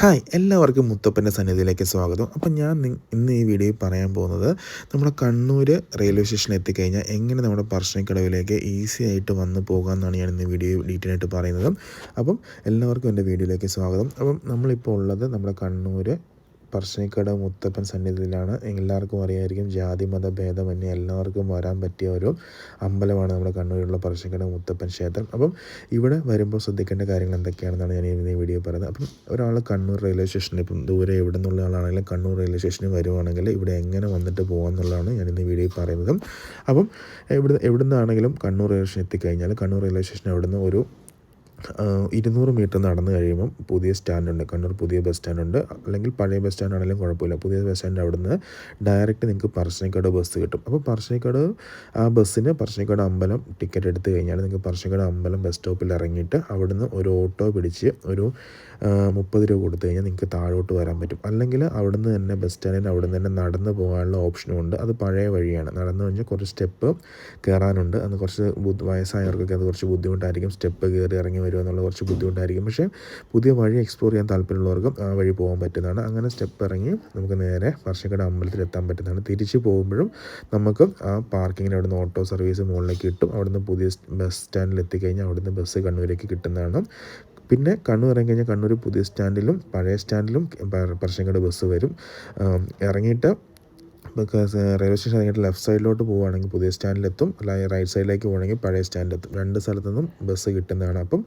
Hi എല്ലാവർക്കും മുത്തപ്പൻ്റെ സന്നിധിയിലേക്ക് സ്വാഗതം. അപ്പം ഞാൻ ഇന്ന് ഈ വീഡിയോയിൽ പറയാൻ പോകുന്നത് നമ്മുടെ കണ്ണൂർ റെയിൽവേ സ്റ്റേഷനിൽ എത്തിക്കഴിഞ്ഞാൽ എങ്ങനെ നമ്മുടെ പറശ്ശിനിക്കടവിലേക്ക് ഈസി ആയിട്ട് വന്ന് പോകാമെന്നാണ് ഞാൻ ഇന്ന് വീഡിയോ ഡീറ്റെയിൽ ആയിട്ട് പറയുന്നത്. അപ്പം എല്ലാവർക്കും എൻ്റെ വീഡിയോയിലേക്ക് സ്വാഗതം. അപ്പം നമ്മളിപ്പോൾ ഉള്ളത് നമ്മുടെ കണ്ണൂർ പറശ്ശിനിക്കടവ് മുത്തപ്പൻ സന്നിധിയിലാണ്. എല്ലാവർക്കും അറിയാമായിരിക്കും, ജാതി മത ഭേദമന്യേ എല്ലാവർക്കും വരാൻ പറ്റിയ ഒരു അമ്പലമാണ് നമ്മുടെ കണ്ണൂരിലുള്ള പറശ്ശിനിക്കടവ് മുത്തപ്പൻ ക്ഷേത്രം. അപ്പം ഇവിടെ വരുമ്പോൾ ശ്രദ്ധിക്കേണ്ട കാര്യങ്ങൾ എന്തൊക്കെയാണെന്നാണ് ഞാൻ ഈ വീഡിയോ പറയുന്നത്. അപ്പം ഒരാൾ കണ്ണൂർ റെയിൽവേ സ്റ്റേഷനിൽ ഇപ്പം ദൂരെ എവിടെ നിന്നുള്ള ആളാണെങ്കിലും കണ്ണൂർ റെയിൽവേ സ്റ്റേഷനിൽ വരുവാണെങ്കിൽ ഇവിടെ എങ്ങനെ വന്നിട്ട് പോകാമെന്നുള്ളതാണ് ഞാൻ ഇന്ന് വീഡിയോയിൽ പറയുന്നത്. അപ്പം എവിടെ നിന്നാണെങ്കിലും കണ്ണൂർ റെയിൽവേ സ്റ്റേഷൻ എത്തിക്കഴിഞ്ഞാൽ കണ്ണൂർ റെയിൽവേ സ്റ്റേഷൻ അവിടെ നിന്ന് ഒരു 200 മീറ്റർ നടന്നു കഴിയുമ്പം പുതിയ സ്റ്റാൻഡുണ്ട്, കണ്ണൂർ പുതിയ ബസ് സ്റ്റാൻഡുണ്ട്. അല്ലെങ്കിൽ പഴയ ബസ് സ്റ്റാൻഡ് ആണെങ്കിലും കുഴപ്പമില്ല. പുതിയ ബസ് സ്റ്റാൻഡ് അവിടുന്ന് ഡയറക്റ്റ് നിങ്ങൾക്ക് പറശ്ശിനിക്കടവ് ബസ് കിട്ടും. അപ്പോൾ പറശ്ശിനിക്കടവ് ആ ബസ്സിന് പറശ്ശിനിക്കടവ് അമ്പലം ടിക്കറ്റ് എടുത്തു കഴിഞ്ഞാൽ നിങ്ങൾക്ക് പറശ്ശിനിക്കടവ് അമ്പലം ബസ് സ്റ്റോപ്പിൽ ഇറങ്ങിയിട്ട് അവിടുന്ന് ഒരു ഓട്ടോ പിടിച്ച് ഒരു 30 രൂപ കൊടുത്തു കഴിഞ്ഞാൽ നിങ്ങൾക്ക് താഴോട്ട് വരാൻ പറ്റും. അല്ലെങ്കിൽ അവിടുന്ന് തന്നെ ബസ് സ്റ്റാൻഡിന് അവിടുന്ന് തന്നെ നടന്ന് പോകാനുള്ള ഓപ്ഷനും ഉണ്ട്. അത് പഴയ വഴിയാണ്. നടന്നു കഴിഞ്ഞാൽ കുറച്ച് സ്റ്റെപ്പ് കയറാനുണ്ട്. അന്ന് കുറച്ച് വയസ്സായവർക്കൊക്കെ അത് കുറച്ച് ബുദ്ധിമുട്ടായിരിക്കും. സ്റ്റെപ്പ് കയറി ഇറങ്ങി വരിക എന്നുള്ള കുറച്ച് ബുദ്ധിമുട്ടായിരിക്കും. പക്ഷേ പുതിയ വഴി എക്സ്പ്ലോർ ചെയ്യാൻ താല്പര്യമുള്ളവർക്കും ആ വഴി പോകാൻ പറ്റുന്നതാണ്. അങ്ങനെ സ്റ്റെപ്പ് ഇറങ്ങി നമുക്ക് നേരെ പറശ്ശിനിക്കടവ് അമ്പലത്തിൽ എത്താൻ പറ്റുന്നതാണ്. തിരിച്ച് പോകുമ്പോഴും നമുക്ക് ആ പാർക്കിങ്ങിന് അവിടുന്ന് ഓട്ടോ സർവീസ് മുകളിലേക്ക് കിട്ടും. അവിടുന്ന് പുതിയ ബസ് സ്റ്റാൻഡിൽ എത്തിക്കഴിഞ്ഞാൽ അവിടുന്ന് ബസ് കണ്ണൂരേക്ക് കിട്ടുന്നതാണ്. പിന്നെ കണ്ണൂർ ഇറങ്ങി കഴിഞ്ഞാൽ കണ്ണൂർ പുതിയ സ്റ്റാൻഡിലും പഴയ സ്റ്റാൻഡിലും പറശ്ശിനിക്കടവ് ബസ് വരും. ഇറങ്ങിയിട്ട് റെയിൽവേ സ്റ്റേഷൻ ഇറങ്ങിയിട്ട് ലെഫ്റ്റ് സൈഡിലോട്ട് പോവുകയാണെങ്കിൽ പുതിയ സ്റ്റാൻഡിലെത്തും, അല്ലെങ്കിൽ റൈറ്റ് സൈഡിലേക്ക് പോവുകയാണെങ്കിൽ പഴയ സ്റ്റാൻഡിലെത്തും. രണ്ട് സ്ഥലത്തു നിന്നും ബസ് കിട്ടുന്നതാണ്. അപ്പം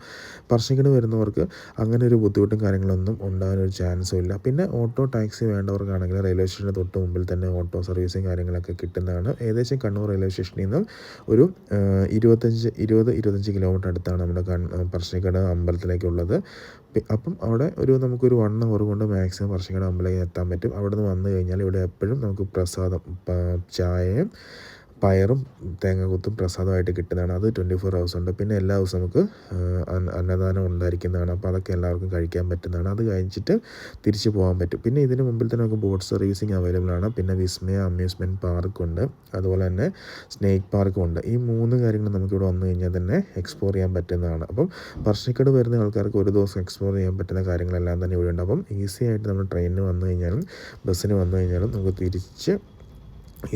പറശ്ശിനിക്കടവ് വരുന്നവർക്ക് അങ്ങനെ ഒരു ബുദ്ധിമുട്ടും കാര്യങ്ങളൊന്നും ഉണ്ടാകാനൊരു ചാൻസും ഇല്ല. പിന്നെ ഓട്ടോ ടാക്സി വേണ്ടവർക്കാണെങ്കിൽ റെയിൽവേ സ്റ്റേഷന് തൊട്ട് മുമ്പിൽ തന്നെ ഓട്ടോ സർവീസും കാര്യങ്ങളൊക്കെ കിട്ടുന്നതാണ്. ഏകദേശം കണ്ണൂർ റെയിൽവേ സ്റ്റേഷനിൽ നിന്ന് ഒരു 25 കിലോമീറ്റർ അടുത്താണ് നമ്മുടെ പറശ്ശിനിക്കടവ് അമ്പലത്തിലേക്കുള്ളത്. അപ്പം അവിടെ നമുക്കൊരു 1 അവർ കൊണ്ട് മാക്സിമം പറശ്ശിനിക്കടവ് അമ്പലത്തിൽ എത്താൻ പറ്റും. അവിടെ നിന്ന് വന്നു കഴിഞ്ഞാൽ ഇവിടെ എപ്പോഴും നമുക്ക് പ്രസാദം, ചായയും പയറും തേങ്ങാക്കൊത്തും പ്രസാദമായിട്ട് കിട്ടുന്നതാണ്. അത് 24 hours ഉണ്ട്. പിന്നെ എല്ലാ ദിവസവും നമുക്ക് അന്നദാനം ഉണ്ടായിരിക്കുന്നതാണ്. അപ്പോൾ അതൊക്കെ എല്ലാവർക്കും കഴിക്കാൻ പറ്റുന്നതാണ്. അത് കഴിച്ചിട്ട് തിരിച്ച് പോകാൻ പറ്റും. പിന്നെ ഇതിന് മുമ്പിൽ തന്നെ നമുക്ക് ബോട്ട് സർവീസിങ് അവൈലബിൾ ആണ്. പിന്നെ വിസ്മയ അമ്യൂസ്മെൻറ്റ് പാർക്കുണ്ട്, അതുപോലെ തന്നെ സ്നേക്ക് പാർക്കും ഉണ്ട്. ഈ 3 കാര്യങ്ങൾ നമുക്കിവിടെ വന്നു കഴിഞ്ഞാൽ തന്നെ എക്സ്പ്ലോർ ചെയ്യാൻ പറ്റുന്നതാണ്. അപ്പം പറശ്ശിനിക്കടവ് വരുന്ന ആൾക്കാർക്ക് ഒരു ദിവസം എക്സ്പ്ലോർ ചെയ്യാൻ പറ്റുന്ന കാര്യങ്ങളെല്ലാം തന്നെ ഇവിടെ ഉണ്ട്. അപ്പം ഈസി ആയിട്ട് നമ്മൾ ട്രെയിനിന് വന്നു കഴിഞ്ഞാലും ബസ്സിന് വന്നു കഴിഞ്ഞാലും നമുക്ക് തിരിച്ച്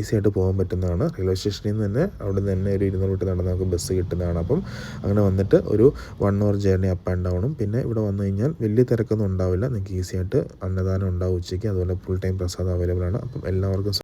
ഈസി ആയിട്ട് പോകാൻ പറ്റുന്നതാണ്. റെയിൽവേ സ്റ്റേഷനിൽ നിന്ന് തന്നെ അവിടെ നിന്ന് തന്നെ ഒരു 200 മീറ്റർ നടന്ന് നമുക്ക് ബസ് കിട്ടുന്നതാണ്. അപ്പം അങ്ങനെ വന്നിട്ട് ഒരു 1 hour ജേർണി അപ്പ് ആൻഡ് ഡൗണും. പിന്നെ ഇവിടെ വന്നു കഴിഞ്ഞാൽ വലിയ തിരക്കൊന്നും ഉണ്ടാവില്ല. നിങ്ങൾക്ക് ഈസി ആയിട്ട് അന്നദാനം ഉണ്ടാവും ഉച്ചയ്ക്ക്. അതുപോലെ ഫുൾ ടൈം പ്രസാദം അവൈലബിൾ ആണ്. അപ്പം എല്ലാവർക്കും